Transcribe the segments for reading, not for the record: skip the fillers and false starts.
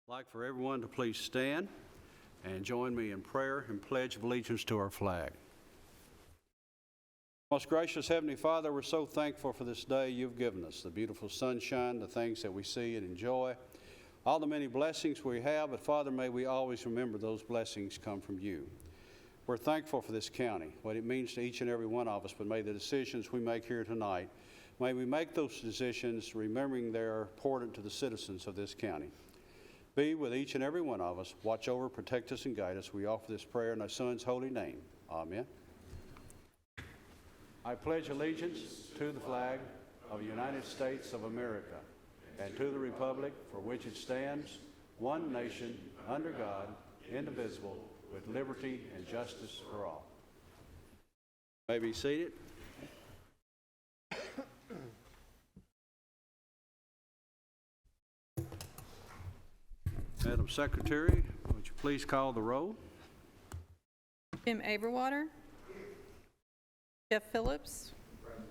I'd like for everyone to please stand and join me in prayer and pledge of allegiance to our flag. Most gracious Heavenly Father, we're so thankful for this day you've given us, the beautiful sunshine, the things that we see and enjoy, all the many blessings we have, but Father, may we always remember those blessings come from you. We're thankful for this county, what it means to each and every one of us, but may the decisions we make here tonight, may we make those decisions remembering they are important to the citizens of this county. Be with each and every one of us. Watch over, protect us, and guide us. We offer this prayer in our Son's holy name. Amen. I pledge allegiance to the flag of the United States of America and to the republic for which it stands, one nation, under God, indivisible, with liberty and justice for all. You may be seated. Madam Secretary, would you please call the roll? Jim Aberwater. Jeff Phillips. Present.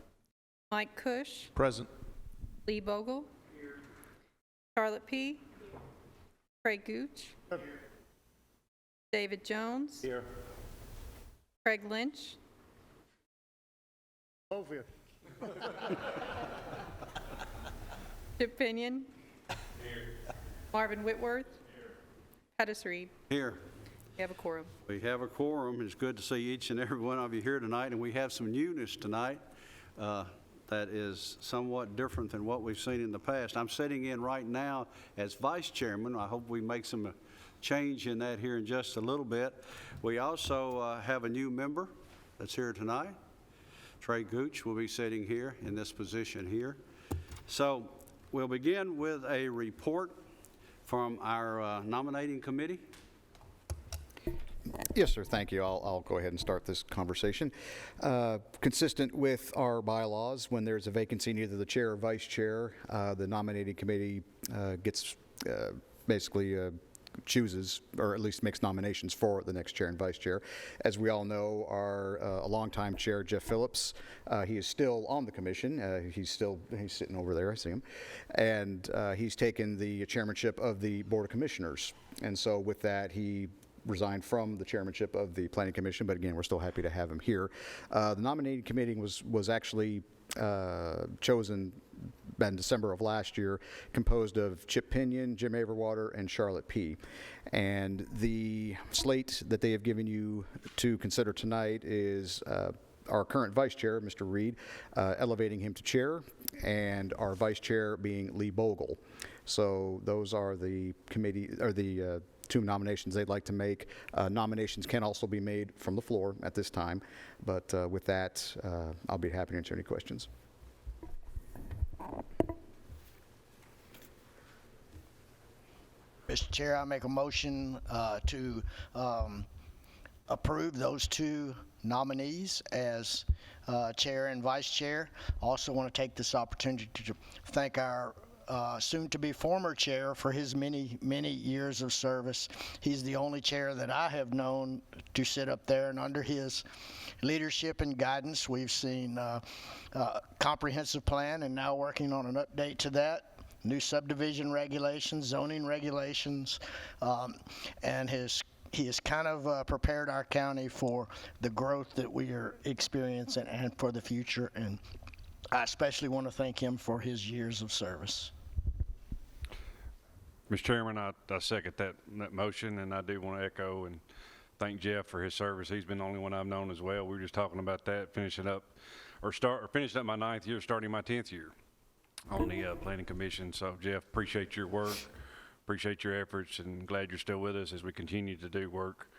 Mike Cush. Present. Lee Bogle. Here. Charlotte P. Here. Craig Gooch. Here. David Jones. Here. Craig Lynch. Over. Chip Pinion. Here. Marvin Whitworth. Pettis Reed. Here. We have a quorum. We have a quorum. It's good to see each and every one of you here tonight, and we have some newness tonight that is somewhat different than what we've seen in the past. I'm sitting in right now as vice chairman. I hope we make some change in that here in just a little bit. We also have a new member that's here tonight. Trey Gooch will be sitting here in this position here. So we'll begin with a report from our nominating committee. Yes, sir. Thank you. I'll go ahead and start this conversation. Consistent with our bylaws, when there's a vacancy in either the chair or vice chair, the nominating committee gets basically chooses, or at least makes nominations for the next chair and vice chair. As we all know, our a longtime chair, Jeff Phillips, he is still on the commission. He's sitting over there, I see him. And he's taken the chairmanship of the Board of Commissioners. And so with that, he resigned from the chairmanship of the Planning Commission, but again, we're still happy to have him here. The nominating committee was actually chosen in December of last year, composed of Chip Pinion, Jim Aberwater, and Charlotte P. And the slate that they have given you to consider tonight is our current vice chair, Mr. Reed, elevating him to chair, and our vice chair being Lee Bogle. So those are the committee, or the two nominations they'd like to make. Nominations can also be made from the floor at this time, but with that, I'll be happy to answer any questions. Mr. Chair, I make a motion to approve those two nominees as chair and vice chair. Also want to take this opportunity to thank our soon-to-be former chair for his many years of service. He's the only chair that I have known to sit up there, and under his leadership and guidance, we've seen a comprehensive plan, and now working on an update to that. New subdivision regulations, zoning regulations, and he has kind of prepared our county for the growth that we are experiencing and for the future. And I especially want to thank him for his years of service. Mr. Chairman, I second that motion, and I do want to echo and thank Jeff for his service. He's been the only one I've known as well. We were just talking about that, finishing up my 9th year, starting my 10th year on the Planning Commission. So, Jeff, appreciate your work, appreciate your efforts, and glad you're still with us as we continue to do work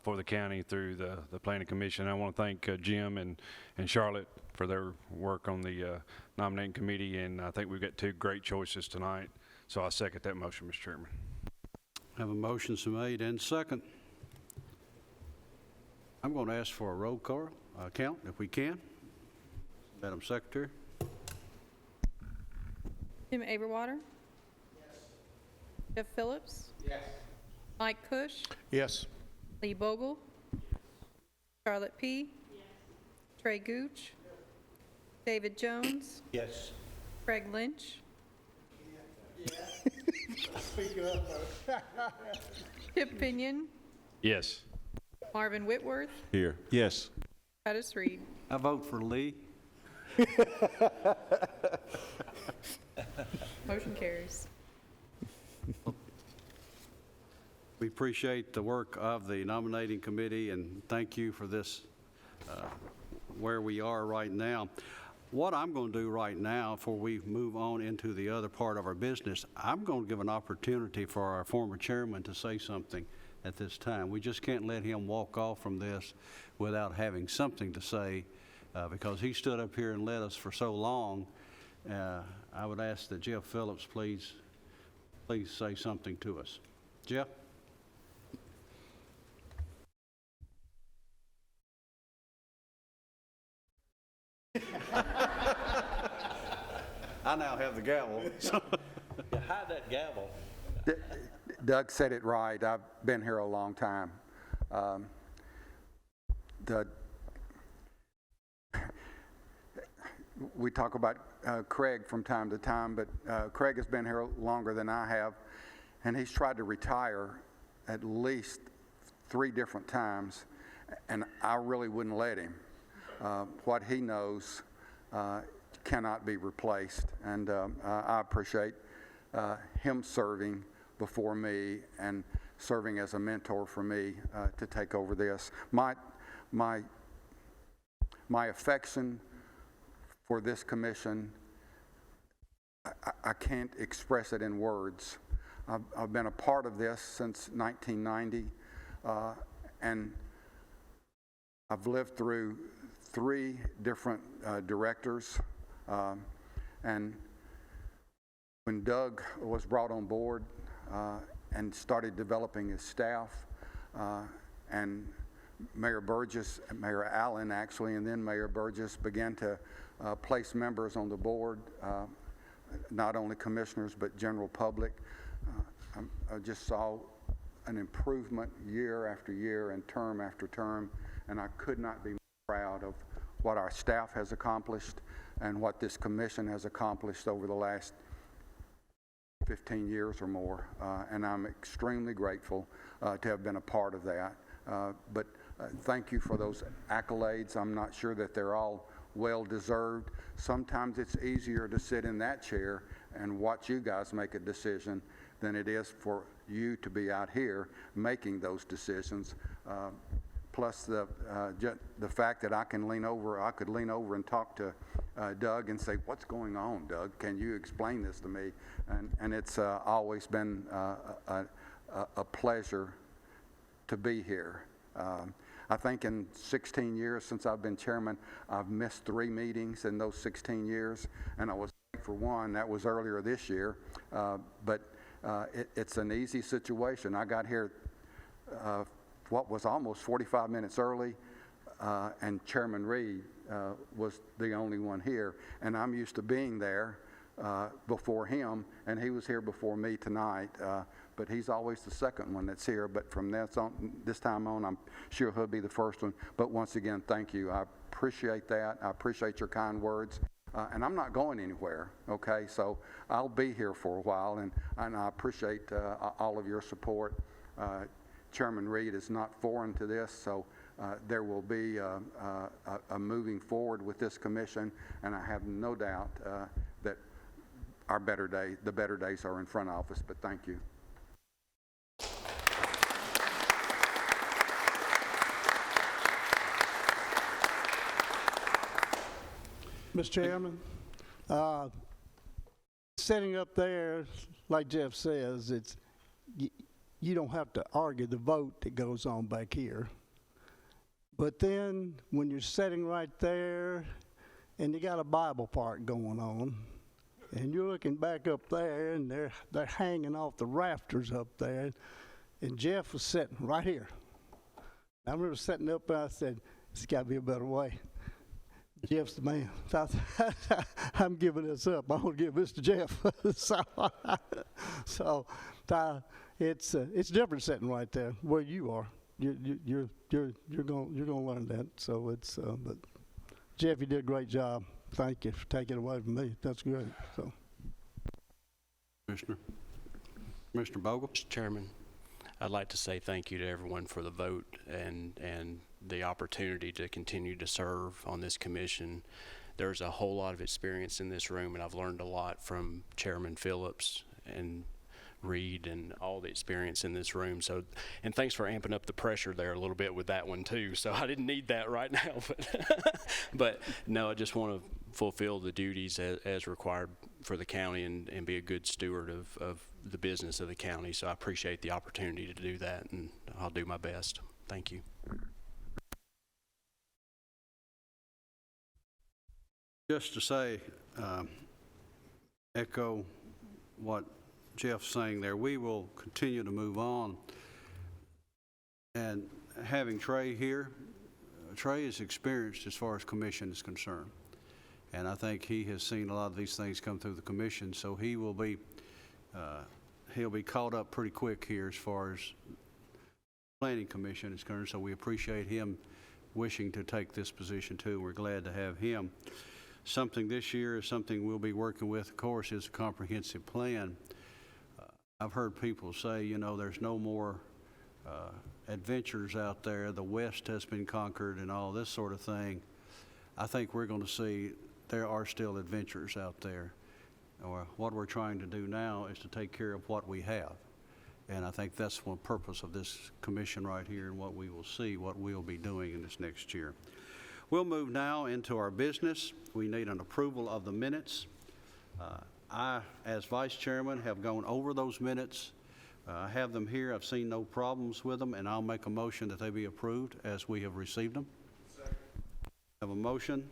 for the county through the Planning Commission. I want to thank Jim and Charlotte for their work on the nominating committee, and I think we've got two great choices tonight. So I second that motion, Mr. Chairman. Have a motion made and second. I'm going to ask for a roll call count if we can. Madam Secretary. Jim Aberwater. Yes. Jeff Phillips. Yes. Mike Cush. Yes. Lee Bogle. Charlotte P. Yes. Trey Gooch. Yes. David Jones. Yes. Craig Lynch. Yes. Chip Pinion, Yes. Marvin Whitworth, Here. Yes. Gladys Reed. I vote for Lee. Motion carries. We appreciate the work of the nominating committee, and thank you for this, where we are right now. What I'm going to do right now, before we move on into the other part of our business, I'm going to give an opportunity for our former chairman to say something at this time. We just can't let him walk off from this without having something to say, because he stood up here and led us for so long. I would ask that Jeff Phillips please say something to us. Jeff? I now have the gavel. Hide that gavel. Doug said it right. I've been here a long time. We talk about Craig from time to time, but Craig has been here longer than I have, and he's tried to retire at least 3 different times, and I really wouldn't let him. What he knows cannot be replaced, and I appreciate him serving before me and serving as a mentor for me to take over this. My affection for this commission, I can't express it in words. I've been a part of this since 1990, and I've lived through 3 different directors, and when Doug was brought on board and started developing his staff, and Mayor Burgess, Mayor Allen actually, and then Mayor Burgess began to place members on the board, not only commissioners but general public. I just saw an improvement year after year and term after term, and I could not be more proud of what our staff has accomplished and what this commission has accomplished over the last 15 years or more, and I'm extremely grateful to have been a part of that. But thank you for those accolades. I'm not sure that they're all well-deserved. Sometimes it's easier to sit in that chair and watch you guys make a decision than it is for you to be out here making those decisions. Plus the fact that I could lean over and talk to Doug and say, "What's going on, Doug? Can you explain this to me?" And it's always been a pleasure to be here. I think in 16 years since I've been chairman, I've missed 3 meetings in those 16 years, and I was late for one. That was earlier this year, but it's an easy situation. I got here what was almost 45 minutes early, and Chairman Reed was the only one here, and I'm used to being there before him, and he was here before me tonight, but he's always the second one that's here. But from this time on, I'm sure he'll be the first one. But once again, thank you. I appreciate that. I appreciate your kind words. And I'm not going anywhere, okay? So I'll be here for a while, and I appreciate all of your support. Chairman Reed is not foreign to this, so there will be a moving forward with this commission, and I have no doubt that the better days are in front of us. But thank you. Mr. Chairman, sitting up there, like Jeff says, you don't have to argue the vote that goes on back here. But then when you're sitting right there and you got a Bible part going on, and you're looking back up there and they're hanging off the rafters up there, and Jeff was sitting right here. I remember sitting up and I said, "There's got to be a better way." Jeff's the man. I'm giving this up. I'm gonna give this to Jeff. so it's different sitting right there where you are. You're gonna learn that. So it's but Jeff, you did a great job. Thank you for taking it away from me. That's great. So, Commissioner. Commissioner Bogle? Mr. Chairman, I'd like to say thank you to everyone for the vote and the opportunity to continue to serve on this commission. There's a whole lot of experience in this room, and I've learned a lot from Chairman Phillips and Reed and all the experience in this room. So, and thanks for amping up the pressure there a little bit with that one too. So I didn't need that right now, but no, I just want to fulfill the duties as required for the county and be a good steward of the business of the county. So I appreciate the opportunity to do that, and I'll do my best. Thank you. Just to say, echo what Jeff's saying there, we will continue to move on. And having Trey here, Trey is experienced as far as commission is concerned. And I think he has seen a lot of these things come through the commission, so he will be, he'll be caught up pretty quick here as far as planning commission is concerned. So we appreciate him wishing to take this position too. We're glad to have him. Something this year is something we'll be working with, of course, is a comprehensive plan. I've heard people say, you know, there's no more adventures out there. The West has been conquered and all this sort of thing. I think we're going to see there are still adventures out there. Or what we're trying to do now is to take care of what we have. And I think that's one purpose of this commission right here and what we will see, what we'll be doing in this next year. We'll move now into our business. We need an approval of the minutes. I, as vice chairman, have gone over those minutes. I have them here. I've seen no problems with them, and I'll make a motion that they be approved as we have received them. Second. I have a motion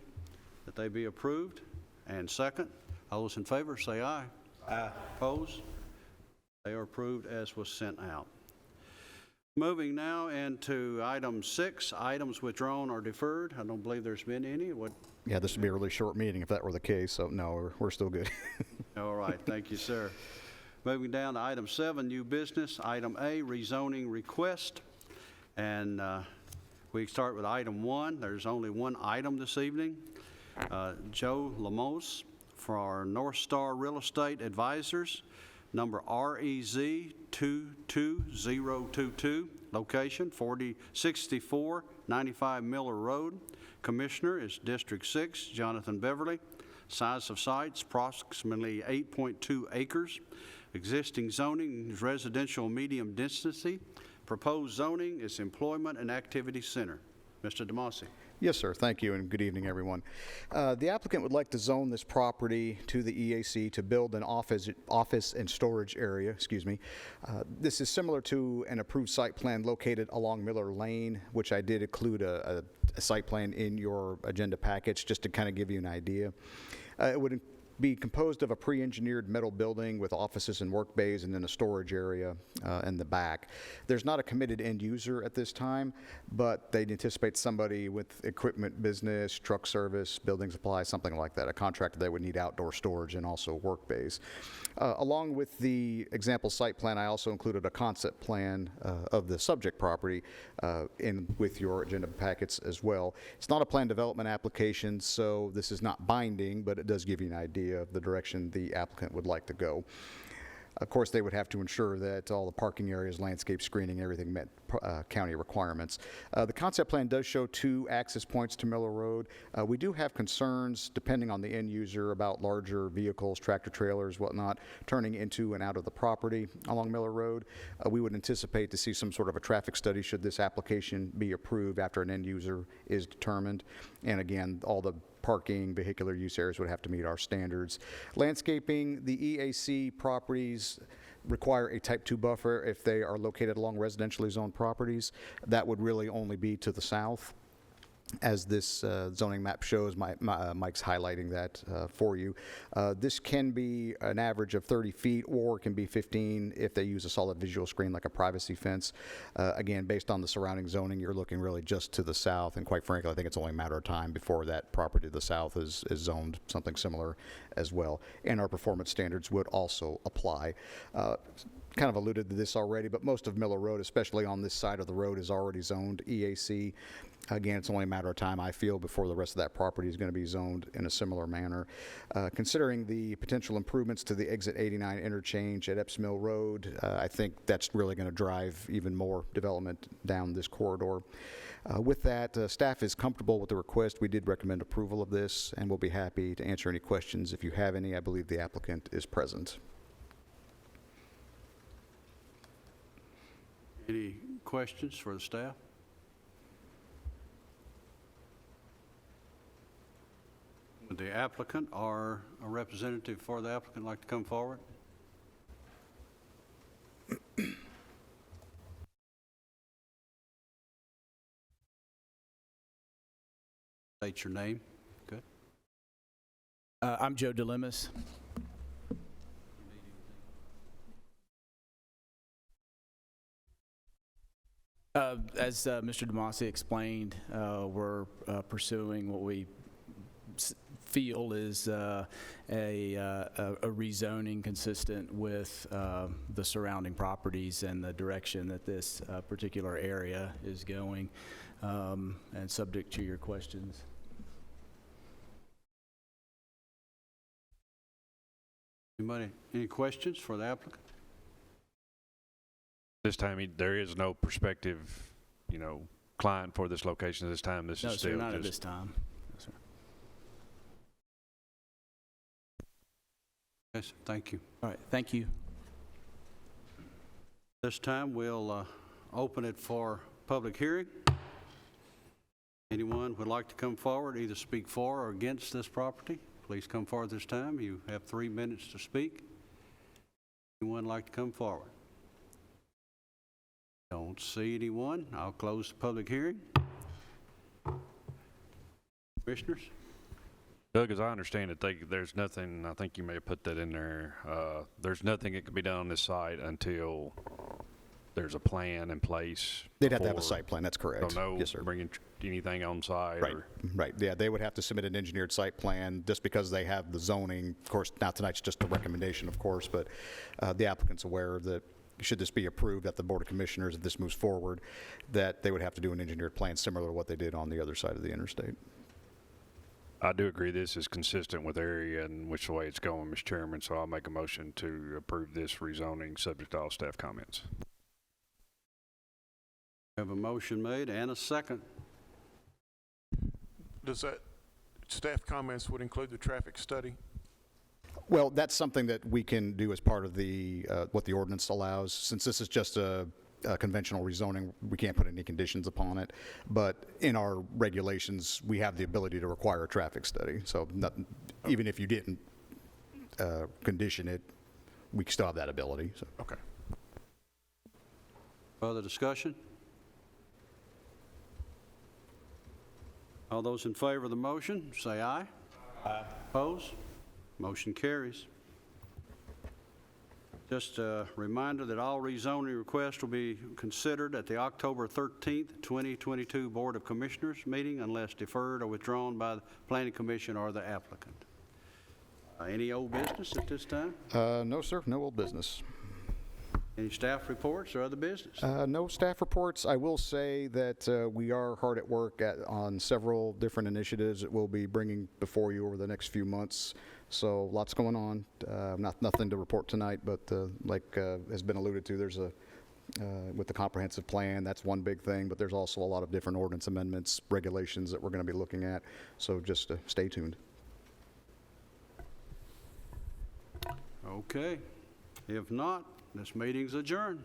that they be approved, and second. All those in favor say aye. Aye. Opposed? They are approved as was sent out. Moving now into item 6, items withdrawn or deferred. I don't believe there's been any. Yeah, this would be a really short meeting if that were the case, so no, we're still good. All right, thank you, sir. Moving down to item 7, new business. Item A, rezoning request. And we start with item 1. There's only one item this evening. Joe DeLemos for our NorthStar Real Estate Advisors, number REZ 22022, location 4064 95 Miller Road. Commissioner is District 6, Jonathan Beverly. Size of sites, approximately 8.2 acres. Existing zoning is residential medium density. Proposed zoning is employment and activity center. Mr. DeMasi. Yes, sir. Thank you, and good evening, everyone. The applicant would like to zone this property to the EAC to build an office and storage area. This is similar to an approved site plan located along Miller Lane, which I did include a site plan in your agenda package just to kind of give you an idea. It would be composed of a pre-engineered metal building with offices and work bays and then a storage area in the back. There's not a committed end user at this time, but they anticipate somebody with equipment business, truck service, building supplies, something like that, a contractor that would need outdoor storage and also work bays. Along with the example site plan, I also included a concept plan of the subject property with your agenda packets as well. It's not a plan development application, so this is not binding, but it does give you an idea of the direction the applicant would like to go. Of course, they would have to ensure that all the parking areas, landscape screening, everything met county requirements. The concept plan does show 2 access points to Miller Road. We do have concerns, depending on the end user, about larger vehicles, tractor trailers, whatnot, turning into and out of the property along Miller Road. We would anticipate to see some sort of a traffic study should this application be approved after an end user is determined. And again, all the parking, vehicular use areas would have to meet our standards. Landscaping, the EAC properties require a type 2 buffer if they are located along residentially zoned properties. That would really only be to the south. As this zoning map shows, Mike's highlighting that for you. This can be an average of 30 feet or can be 15 if they use a solid visual screen like a privacy fence. Again, based on the surrounding zoning, you're looking really just to the south, and quite frankly, I think it's only a matter of time before that property to the south is zoned something similar as well. And our performance standards would also apply. Kind of alluded to this already, but most of Miller Road, especially on this side of the road, is already zoned EAC. Again, it's only a matter matter of time, I feel, before the rest of that property is going to be zoned in a similar manner. Considering the potential improvements to the exit 89 interchange at Epps Mill Road, I think that's really going to drive even more development down this corridor. With that, staff is comfortable with the request. We did recommend approval of this, and we'll be happy to answer any questions if you have any. I believe the applicant is present. Any questions for the staff? Would the applicant or a representative for the applicant like to come forward? State your name. Good. I'm Joe DeLemos. As Mr. DeMasi explained, we're pursuing what we feel is a rezoning consistent with the surrounding properties and the direction that this particular area is going, and subject to your questions. Anybody, any questions for the applicant? This time, there is no prospective, client for this location at this time. This No, is sir, still not at just this time. No, sir. Yes, thank you. All right, thank you. This time, we'll open it for public hearing. Anyone would like to come forward, either speak for or against this property, please come forward this time. You have 3 minutes to speak. Anyone like to come forward? Don't see anyone. I'll close the public hearing. Commissioners? Doug, as I understand it, there's nothing, I think you may have put that in there, there's nothing that can be done on this site until there's a plan in place. They'd have to have a before- site plan, that's correct. So no Yes, sir. bringing anything on site? Right, or- right. Yeah, they would have to submit an engineered site plan just because they have the zoning. Of course, now tonight's just a recommendation, of course, but the applicant's aware that should this be approved at the Board of Commissioners, if this moves forward, that they would have to do an engineered plan similar to what they did on the other side of the interstate. I do agree this is consistent with area and which way it's going, Mr. Chairman, so I'll make a motion to approve this rezoning subject to all staff comments. Have a motion made and a second. Does that staff comments would include the traffic study? Well, that's something that we can do as part of the, what the ordinance allows. Since this is just a conventional rezoning, we can't put any conditions upon it. But in our regulations, we have the ability to require a traffic study. So even if you didn't condition it, we still have that ability. So. Okay. Further discussion? All those in favor of the motion, say aye. Aye. Opposed? Motion carries. Just a reminder that all rezoning requests will be considered at the October 13th, 2022 Board of Commissioners meeting unless deferred or withdrawn by the Planning Commission or the applicant. Any old business at this time? No, sir, no old business. Any staff reports or other business? No staff reports. I will say that we are hard at work on several different initiatives that we'll be bringing before you over the next few months. So lots going on. Nothing to report tonight, but like has been alluded to, there's with the comprehensive plan, that's one big thing, but there's also a lot of different ordinance amendments, regulations that we're going to be looking at. So just stay tuned. Okay. If not, this meeting's adjourned.